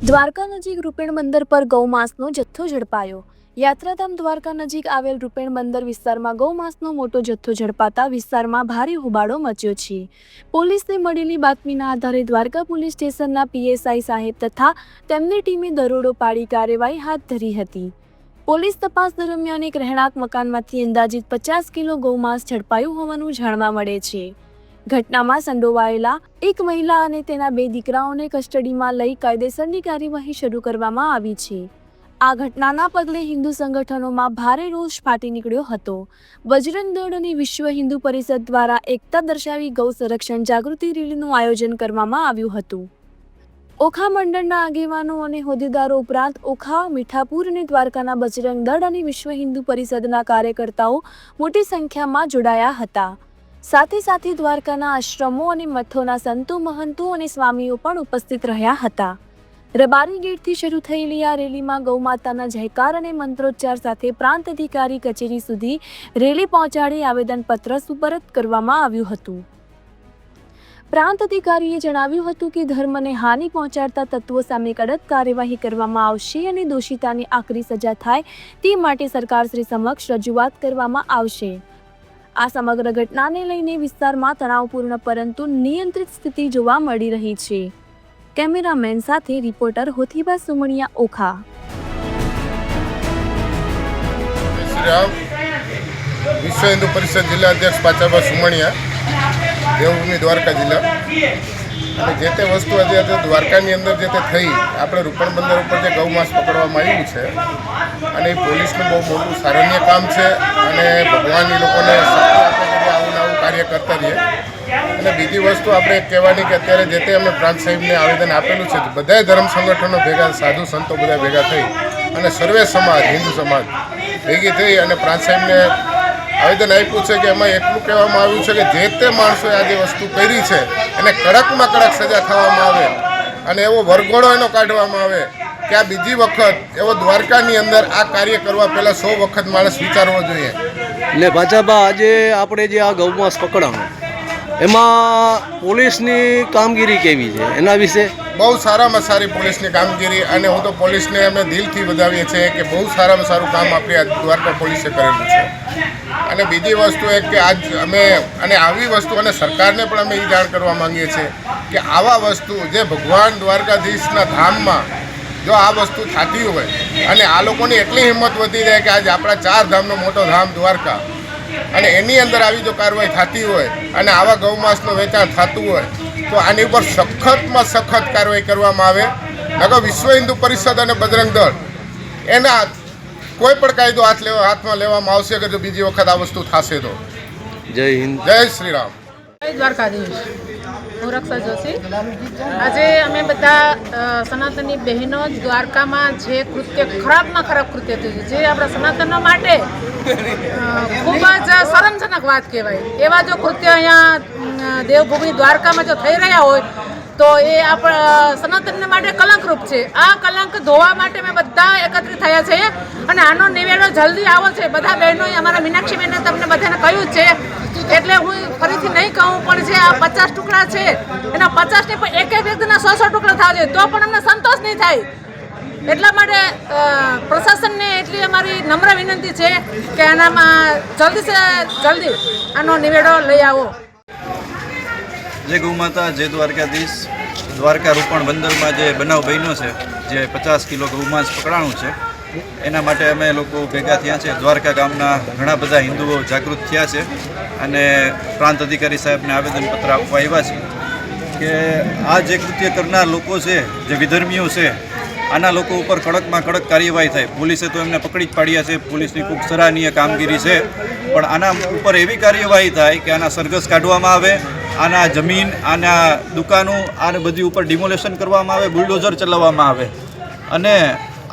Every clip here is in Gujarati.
દ્વારકા નજીક રૂપેણ બંદર પર ગૌમાંસનો જથ્થો ઝડપાયો। યાત્રાધામ દ્વારકા નજીક આવેલ રૂપેણ બંદર વિસ્તારમાં ગૌમાંસનો મોટો જથ્થો ઝડપાતા વિસ્તારમાં ભારે હોબાળો મચ્યો છે। પોલીસને મળેલી બાતમીના આધારે દ્વારકા પોલીસ સ્ટેશનના પીએસઆઈ સાહેબ તથા તેમની ટીમે દરોડો પાડી કાર્યવાહી હાથ ધરી હતી। પોલીસ તપાસ દરમિયાન એક રહેણાંક મકાનમાંથી અંદાજિત 50 કિલો ગૌમાંસ ઝડપાયું હોવાનું જાણવા મળે છે। ઘટનામાં સંડોવાયેલા એક મહિલા અને તેના 2 દીકરાઓને કસ્ટડીમાં લઈ કાયદેસરની કાર્યવાહી શરૂ કરવામાં આવી છે। આ ઘટનાના પગલે હિન્દુ સંગઠનોમાં ભારે રોષ ફાટી નીકળ્યો હતો। બજરંગ દળ અને વિશ્વ હિન્દુ પરિષદ દ્વારા એકતા દર્શાવી ગૌ સંરક્ષણ જાગૃતિ રેલીનું આયોજન કરવામાં આવ્યું હતું। ઓખા મંડળના આગેવાનો અને હોદ્દેદારો ઉપરાંત ઓખા, મીઠાપુર અને દ્વારકાના બજરંગ દળ અને વિશ્વ હિન્દુ પરિષદના કાર્યકર્તાઓ મોટી સંખ્યામાં જોડાયા હતા। સાથે સાથે દ્વારકાના આશ્રમો અને મઠોના સંતો, મહંતો અને સ્વામીઓ પણ ઉપસ્થિત રહ્યા હતા। રબારી ગેટથી શરૂ થયેલી આ રેલીમાં ગૌમાતાના જયકાર અને મંત્રોચ્ચાર સાથે પ્રાંત અધિકારી કચેરી સુધી રેલી પહોંચાડી આવેદનપત્ર સુપરત કરવામાં આવ્યું હતું। પ્રાંત અધિકારીએ જણાવ્યું હતું કે ધર્મને હાનિ પહોંચાડતા તત્વો સામે કડક કાર્યવાહી કરવામાં આવશે અને દોષિતાની આકરી સજા થાય તે માટે સરકારશ્રી સમક્ષ રજૂઆત કરવામાં આવશે। આ સમગ્ર ઘટનાને લઈને વિસ્તારમાં તણાવપૂર્ણ પરંતુ નિયંત્રિત સ્થિતિ જોવા મળી રહી છે। કેમેરામેન સાથે રિપોર્ટર હોથીબા સુમણિયા, ઓખા। વિશ્વ હિન્દુ પરિષદ જિલ્લા અધ્યક્ષ પાચાબા સુમણિયા, દેવભૂમિ દ્વારકા જિલ્લા। અને જે તે વસ્તુ આજે દ્વારકાની અંદર જે તે થઈ, આપણે રૂપણ બંદર ઉપર જે ગૌમાંસ પકડવામાં આવ્યું છે અને એ પોલીસનું બહુ મોટું સારણ્ય કામ છે અને ભગવાન એ લોકોને શક્તિ આપે કે આવું નવું કાર્ય કરતા રહીએ। અને બીજી વસ્તુ આપણે કહેવાની કે અત્યારે જે તે અમે પ્રાંત સાહેબને આવેદન આપેલું છે, બધાય ધર્મ સંગઠનો ભેગા, સાધુ સંતો બધા ભેગા થઈ અને સર્વે સમાજ, હિન્દુ સમાજ ભેગી થઈ અને પ્રાંત સાહેબને આવેદન આપ્યું છે કે એમાં એટલું કહેવામાં આવ્યું છે કે જે તે માણસોએ આ જે વસ્તુ કરી છે એને કડકમાં કડક સજા થવામાં આવે અને એવો વરઘોડો એનો કાઢવામાં આવે કે આ બીજી વખત એવો દ્વારકાની અંદર આ કાર્ય કરવા પહેલાં 100 વખત માણસ વિચારવો જોઈએ। એટલે ભાજપા આજે આપણે જે આ ગૌમાંસ પકડાણું એમાં પોલીસની કામગીરી કેવી છે એના વિશે? બહુ સારામાં સારી પોલીસની કામગીરી અને હું તો પોલીસને અમે દિલથી વધાવીએ છીએ કે બહુ સારામાં સારું કામ આપણી આ દ્વારકા પોલીસે કરેલું છે। અને બીજી વસ્તુ એ કે આજ અમે અને આવી વસ્તુ અને સરકારને પણ અમે એ જાણ કરવા માંગીએ છીએ કે આવા વસ્તુ જે ભગવાન દ્વારકાધીશના ધામમાં જો આ વસ્તુ થતી હોય અને આ લોકોની એટલી હિંમત વધી જાય કે આજે આપણા 4 ધામનો મોટો ધામ દ્વારકા અને એની અંદર આવી જો કાર્યવાહી થતી હોય અને આવા ગૌમાંસનું વેચાણ થતું હોય તો આની ઉપર સખતમાં સખત કાર્યવાહી કરવામાં આવે। નકર વિશ્વ હિન્દુ પરિષદ અને બજરંગ દળ એના કોઈ પણ કાયદો હાથમાં લેવામાં આવશે કે જો બીજી વખત આ વસ્તુ થશે તો। જય હિન્દ, જય શ્રી રામ। જય દ્વારકાધીશ। હું રક્ષા જોશી। આજે અમે બધા સનાતની બહેનો દ્વારકામાં જે કૃત્ય ખરાબમાં ખરાબ કૃત્ય થયું છે, જે આપણા સનાતનો માટે ખૂબ જ શરમજનક વાત કહેવાય, એવા જો કૃત્ય અહીંયા દેવભૂમિ દ્વારકામાં જો થઈ રહ્યા હોય તો એ આપણા સનાતનને માટે કલંકરૂપ છે। આ કલંક ધોવા માટે અમે બધા એકત્રિત થયા છીએ અને આનો નિવેડો જલ્દી આવો છે। બધા બહેનોએ, અમારા મીનાક્ષી બહેને તમને બધાને કહ્યું છે એટલે હું ફરીથી નહીં કહું, પણ જે આ 50 ટુકડા છે એના 50 ને એક વ્યક્તિના 100 ટુકડા થવા જોઈએ તો પણ અમને સંતોષ નહીં થાય। એટલા માટે પ્રશાસનને એટલી અમારી નમ્ર વિનંતી છે કે આનામાં જલ્દી આનો નિવેડો લઈ આવો। જય ગૌમાતા, જય દ્વારકાધીશ। દ્વારકા રૂપણ બંદરમાં જે બનાવ બન્યો છે, જે 50 કિલો ગૌમાંસ પકડાણું છે, એના માટે અમે લોકો ભેગા થયા છે। દ્વારકા ગામના ઘણા બધા હિન્દુઓ જાગૃત થયા છે અને પ્રાંત અધિકારી સાહેબને આવેદનપત્ર આપવા આવ્યા છે કે આ જે કૃત્ય કરનાર લોકો છે, જે વિધર્મીઓ છે, આના લોકો ઉપર કડકમાં કડક કાર્યવાહી થાય। પોલીસે તો એમને પકડી જ પાડ્યા છે, પોલીસની ખૂબ સરાહનીય કામગીરી છે, પણ આના ઉપર એવી કાર્યવાહી થાય કે આના સરઘસ કાઢવામાં આવે, આના જમીન, આના દુકાનો, આને બધી ઉપર ડિમોલેશન કરવામાં આવે, બુલડોઝર ચલાવવામાં આવે। અને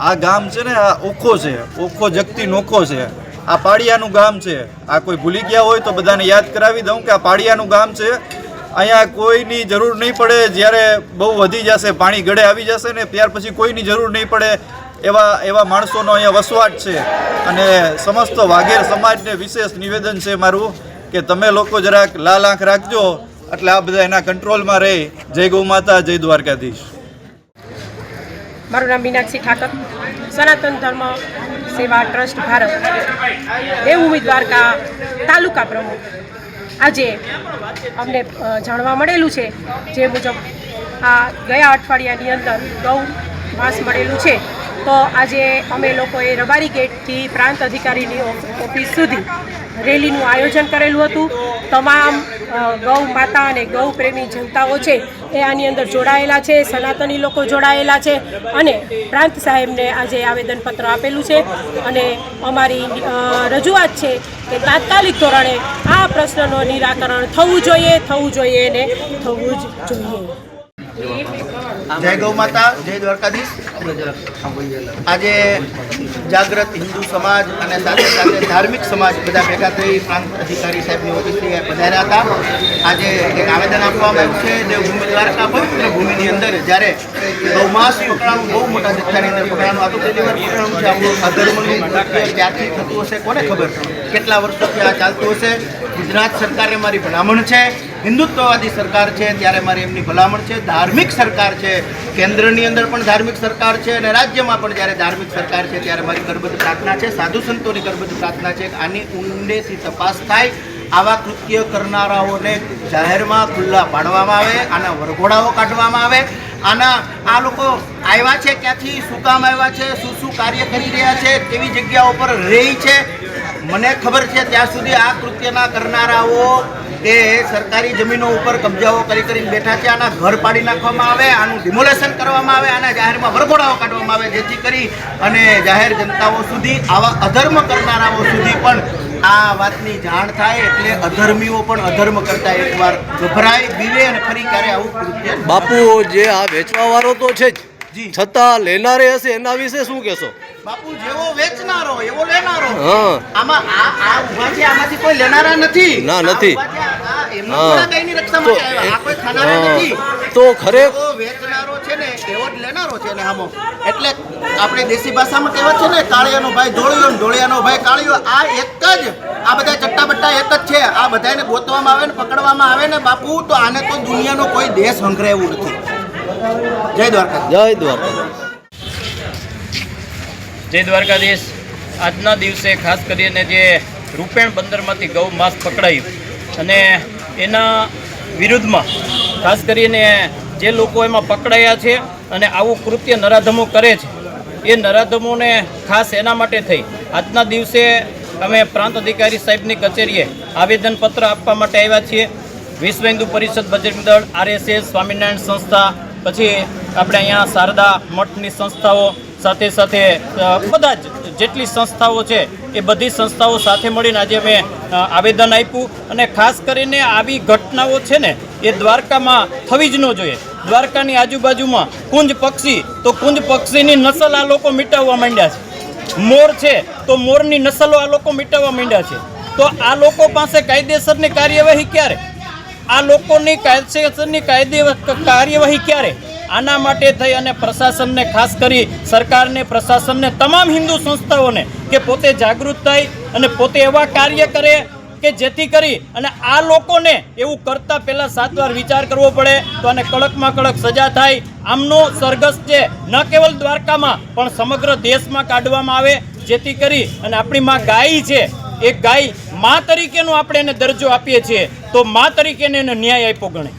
આ ગામ છે ને, આ ઓખો છે, ઓખો જગતી નોખો છે, આ પાડિયાનું ગામ છે। આ કોઈ ભૂલી ગયા હોય તો બધાને યાદ કરાવી દઉં કે આ પાડિયાનું ગામ છે। અહીંયા કોઈની જરૂર નહીં પડે, જ્યારે બહુ વધી જશે, પાણી ગળે આવી જશે ને ત્યાર પછી કોઈની જરૂર નહીં પડે એવા માણસોનો અહીંયા વસવાટ છે। અને સમસ્ત વાઘેર સમાજને વિશેષ નિવેદન છે મારું કે તમે લોકો જરાક લાલ આંખ રાખજો એટલે આ બધા એના કંટ્રોલમાં રહે। જય ગૌ માતા, જય દ્વારકાધીશ। મારું નામ મીનાક્ષી ઠાકર, સનાતન ધર્મ સેવા ટ્રસ્ટ ભારત, દેવભૂમિ દ્વારકા તાલુકા પ્રમુખ. આજે અમને જાણવા મળેલું છે જે મુજબ આ ગયા અઠવાડિયાની અંદર ગૌ માંસ મળેલું છે, તો આજે અમે લોકોએ રબારી ગેટથી પ્રાંત અધિકારીની ઓફિસ સુધી રેલીનું આયોજન કરેલું હતું. તમામ ગૌ માતા અને ગૌ પ્રેમી જનતાઓ છે એ આની અંદર જોડાયેલા છે, સનાતની લોકો જોડાયેલા છે અને પ્રાંત સાહેબને આજે આવેદનપત્ર આપેલું છે અને અમારી રજૂઆત છે કે તાત્કાલિક ધોરણે આ પ્રશ્નનું નિરાકરણ થવું જોઈએ અને થવું જ જોઈએ. જય ગૌ માતા, જય દ્વારકાધીશ. આજે જાગૃત હિન્દુ સમાજ અને સાથે સાથે ધાર્મિક સમાજ બધા ભેગા થઈ પ્રાંત અધિકારી સાહેબની ઓફિસથી પધાર્યા હતા. આજે એક આવેદન આપવામાં આવ્યું છે દેવભૂમિ દ્વારકા પવિત્ર ભૂમિની અંદર જ્યારે ગૌમાંસ પકડાનું બહુ મોટા જથ્થાની અંદર પકડાનું આ તો પહેલી વાર પકડાનું છે. આપણું અધર્મનું કૃત્ય ક્યારથી થતું હશે કોને ખબર, કેટલા વર્ષોથી આ ચાલતું હશે. ગુજરાત સરકારે મારી ભલામણ છે, હિન્દુત્વવાદી સરકાર છે ત્યારે મારી એમની ભલામણ છે. ધાર્મિક સરકાર છે, કેન્દ્રની અંદર પણ ધાર્મિક સરકાર છે અને રાજ્યમાં પણ જ્યારે ધાર્મિક સરકાર છે ત્યારે મારી કરબદ્ધ પ્રાર્થના છે, સાધુ સંતોની કરબદ્ધ પ્રાર્થના છે કે આની ઊંડેથી તપાસ થાય, આવા કૃત્ય કરનારાઓને જાહેરમાં ખુલ્લા પાડવામાં આવે, આના વરઘોડાઓ કાઢવામાં આવે. આ લોકો આવ્યા છે ક્યાંથી, શું કામ આવ્યા છે, શું કાર્ય કરી રહ્યા છે, કેવી જગ્યાઓ પર રહી છે, મને ખબર છે ત્યાં સુધી આ કૃત્યના કરનારાઓ એ સરકારી જમીનો ઉપર કબજાઓ કરીને બેઠા છે. આના ઘર પાડી નાખવામાં આવે, આનું ડિમોલેશન કરવામાં આવે, આના જાહેરમાં વરઘોડાઓ કાઢવામાં આવે, જેથી કરી અને જાહેર જનતાઓ સુધી, આવા અધર્મ કરનારાઓ સુધી પણ આ વાતની જાણ થાય, એટલે અધર્મીઓ પણ અધર્મ કરતા એકવાર ગભરાય, બીવે અને ફરી ક્યારે આવું કૃત્ય. બાપુ, જે આ વેચવાવાળો તો છે જ, છતાં લેનારે હશે એના વિશે શું કહેશો? બાપુ, જેવો વેચનારો એવો લેનારો. આમાં આ ઉભા છે, આમાંથી કોઈ લેનારા નથી. ના, નથી. તો ખરેખર વેચનારો છે ને એવો જ લેનારો છે ને આમો. એટલે આપણે દેશી ભાષામાં કહેવત છે ને, કાળિયાનો ભાઈ ધોળિયો ને ધોળિયાનો ભાઈ કાળિયો. આ એક જ, આ બધા ચટ્ટા એક જ છે. આ બધાને ગોતવામાં આવે ને પકડવામાં આવે ને બાપુ, તો આને તો દુનિયાનો કોઈ દેશ હંગરે એવું નથી. જય દ્વારકા, જય દ્વારકા, જય દ્વારકાધીશ. આજના દિવસે ખાસ કરીને જે રૂપેણ બંદરમાંથી ગૌ માંસ પકડાયું અને એના વિરુદ્ધમાં ખાસ કરીને જે લોકો એમાં પકડાયા છે અને આવું કૃત્ય નરાધમો કરે છે, એ નરાધમોને ખાસ એના માટે થઈ આજના દિવસે અમે પ્રાંત અધિકારી સાહેબની કચેરીએ આવેદનપત્ર આપવા માટે આવ્યા છીએ. વિશ્વ હિન્દુ પરિષદ બજરંગ દળ, RSS, સ્વામિનારાયણ સંસ્થા, પછી આપણે અહીંયા શારદા મઠની સંસ્થાઓ, સાથે સાથે બધા જ જેટલી સંસ્થાઓ છે એ બધી સંસ્થાઓ સાથે મળીને આજે અમે આવેદન આપ્યું. અને ખાસ કરીને આવી ઘટનાઓ છે ને એ દ્વારકામાં થવી જ ન જોઈએ. દ્વારકાની આજુબાજુમાં કુંજ પક્ષી, તો કુંજ પક્ષીની નસલ આ લોકો મિટાવવા માંડ્યા છે. મોર છે તો મોરની નસલો આ લોકો મિટાવવા માંડ્યા છે. તો આ લોકો પાસે કાયદેસરની કાર્યવાહી ક્યારે? આ લોકોની કાયદેસરની કાર્યવાહી ક્યારે? આના માટે થઈ અને પ્રશાસનને, ખાસ કરી સરકારને, પ્રશાસનને, તમામ હિન્દુ સંસ્થાઓને કે પોતે જાગૃત થાય અને પોતે એવા કાર્ય કરે કે જેથી કરી અને આ લોકોને એવું કરતાં પહેલાં 7 વાર વિચાર કરવો પડે, તો આને કડકમાં કડક સજા થાય. આમનો સરઘસ છે ન કેવલ દ્વારકામાં પણ સમગ્ર દેશમાં કાઢવામાં આવે, જેથી કરી અને આપણી માં ગાય છે, એક ગાય મા તરીકેનો આપણે એને દરજ્જો આપીએ છીએ, તો મા તરીકેને એને ન્યાય આપ્યો ગણે.